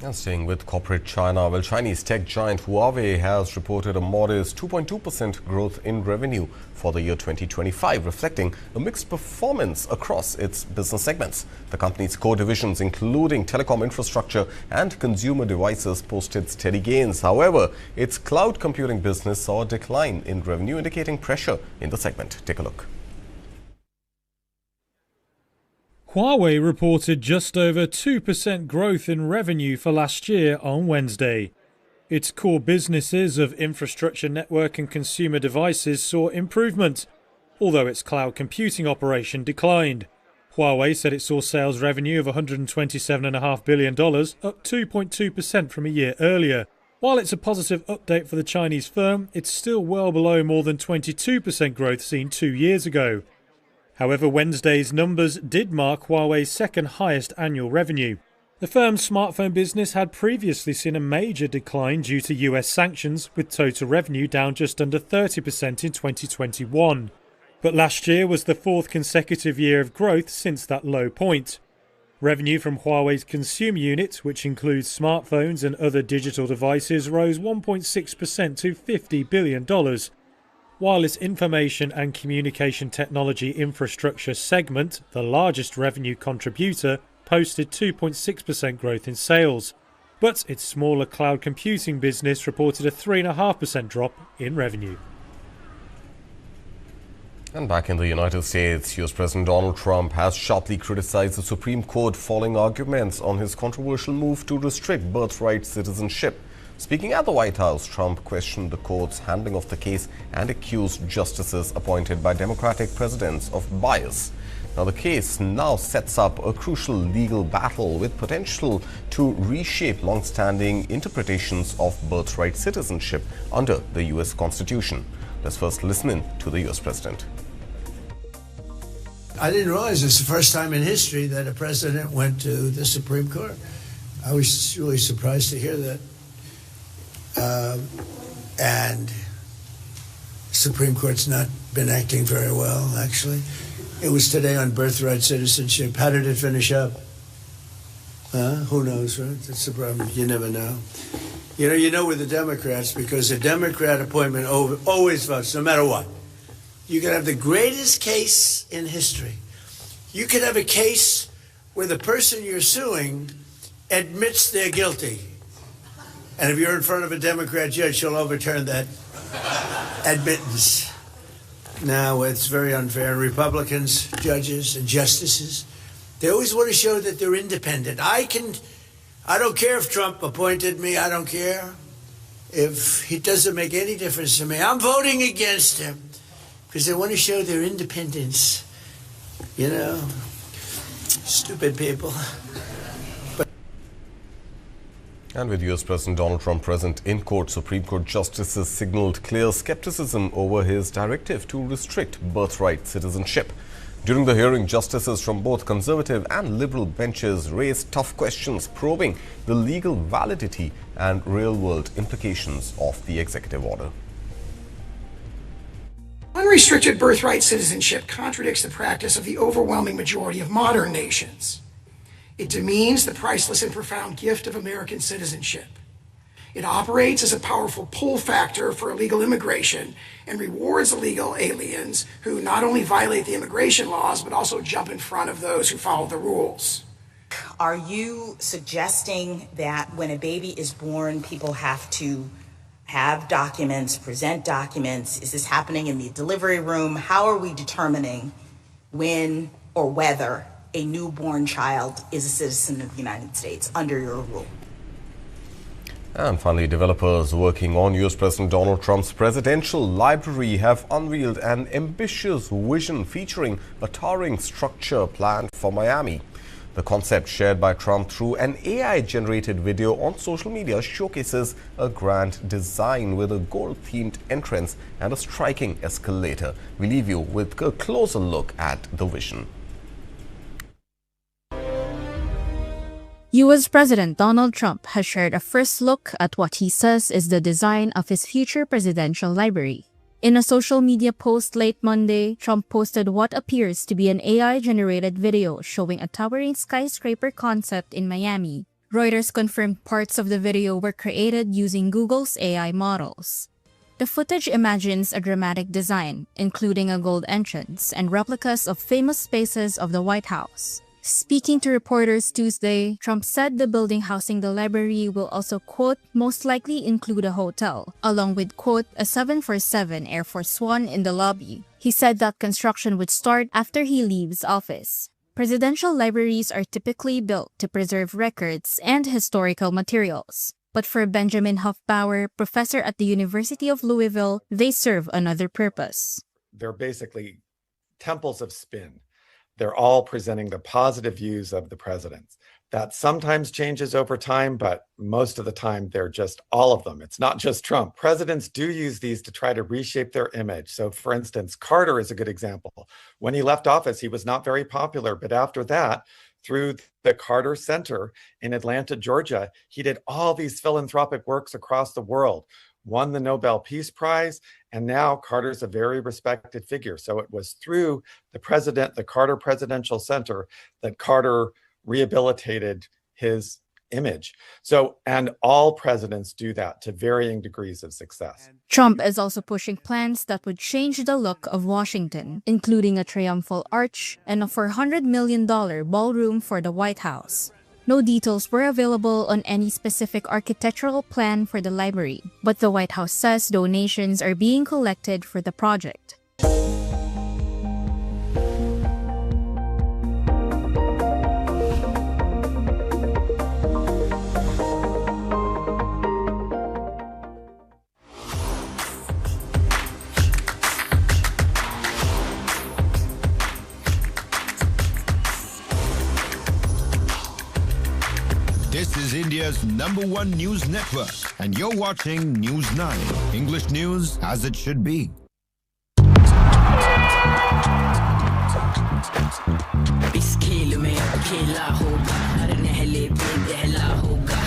[SPEAKER 2] And staying with corporate China, well, Chinese tech giant Huawei has reported a modest 2.2% growth in revenue for the year 2025, reflecting a mixed performance across its business segments. The company's core divisions, including telecom infrastructure and consumer devices, posted steady gains. However, its cloud computing business saw a decline in revenue, indicating pressure in the segment. Take a look.
[SPEAKER 5] Huawei reported just over 2% growth in revenue for last year on Wednesday. Its core businesses of infrastructure, network and consumer devices saw improvement, although its cloud computing operation declined. Huawei said it saw sales revenue of $127.5 billion, up 2.2% from a year earlier. While it's a positive update for the Chinese firm, it's still well below more than 22% growth seen 2 years ago. However, Wednesday's numbers did mark Huawei's second highest annual revenue. The firm's smartphone business had previously seen a major decline due to US sanctions, with total revenue down just under 30% in 2021. But last year was the fourth consecutive year of growth since that low point. Revenue from Huawei's consumer unit, which includes smartphones and other digital devices, rose 1.6% to $50 billion. While its information and communication technology infrastructure segment, the largest revenue contributor, posted 2.6% growth in sales. But its smaller cloud computing business reported a 3.5% drop in revenue.
[SPEAKER 2] And back in the United States, U.S. President Donald Trump has sharply criticized the Supreme Court following arguments on his controversial move to restrict birthright citizenship. Speaking at the White House, Trump questioned the court's handling of the case and accused justices appointed by Democratic presidents of bias. Now, the case now sets up a crucial legal battle with potential to reshape long-standing interpretations of birthright citizenship under the U.S. Constitution. Let's first listen in to the U.S. President.
[SPEAKER 6] I didn't realize it's the first time in history that a president went to the Supreme Court. I was really surprised to hear that. And Supreme Court's not been acting very well, actually. It was today on birthright citizenship. How did it finish up? Who knows, right? That's the problem. You never know. You know with the Democrats, because a Democrat appointment always votes, no matter what. You could have the greatest case in history. You could have a case where the person you're suing admits they're guilty. And if you're in front of a Democrat judge, she'll overturn that admittance. Now, it's very unfair. Republicans, judges, and justices, they always want to show that they're independent. I don't care if Trump appointed me. I don't care. If it doesn't make any difference to me, I'm voting against him because they want to show their independence. Stupid people.
[SPEAKER 2] And with U.S. President Donald Trump present in court, Supreme Court justices signaled clear skepticism over his directive to restrict birthright citizenship. During the hearing, justices from both conservative and liberal benches raised tough questions probing the legal validity and real-world implications of the executive order.
[SPEAKER 7] Unrestricted birthright citizenship contradicts the practice of the overwhelming majority of modern nations. It demeans the priceless and profound gift of American citizenship. It operates as a powerful pull factor for illegal immigration and rewards illegal aliens who not only violate the immigration laws, but also jump in front of those who follow the rules.
[SPEAKER 8] Are you suggesting that when a baby is born, people have to have documents, present documents? Is this happening in the delivery room? How are we determining when or whether a newborn child is a citizen of the United States under your rule?
[SPEAKER 2] And finally, developers working on U.S. President Donald Trump's presidential library have unveiled an ambitious vision featuring a towering structure planned for Miami. The concept, shared by Trump through an AI-generated video on social media, showcases a grand design with a gold-themed entrance and a striking escalator. We leave you with a closer look at the vision.
[SPEAKER 9] U.S. President Donald Trump has shared a first look at what he says is the design of his future presidential library. In a social media post late Monday, Trump posted what appears to be an AI-generated video showing a towering skyscraper concept in Miami, Reuters confirmed parts of the video were created using Google's AI models. The footage imagines a dramatic design, including a gold entrance and replicas of famous spaces of the White House. Speaking to reporters Tuesday, Trump said the building housing the library will also, quote, most likely include a hotel, along with, quote, a 747 Air Force One in the lobby. He said that construction would start after he leaves office. Presidential libraries are typically built to preserve records and historical materials. But for Benjamin Hofbauer, professor at the University of Louisville, they serve another purpose.
[SPEAKER 11] They're basically temples of spin. They're all presenting the positive views of the presidents. That sometimes changes over time, but most of the time they're just all of them. It's not just Trump. Presidents do use these to try to reshape their image. So for instance, Carter is a good example. When he left office, he was not very popular, but after that, through the Carter Center in Atlanta, Georgia, he did all these philanthropic works across the world, won the Nobel Peace Prize, and now Carter's a very respected figure. So it was through the Carter Presidential Center that Carter rehabilitated his image. So, and all presidents do that to varying degrees of success.
[SPEAKER 9] Trump is also pushing plans that would change the look of Washington, including a triumphal arch and a $400 million ballroom for the White House. No details were available on any specific architectural plan for the library, but the White House says donations are being collected for the project.
[SPEAKER 1] This is India's #1 news network, and you're watching News 9, English news as it should be.
[SPEAKER 13] इस खेल में अकेला होगा हर नहले पे दहला होगा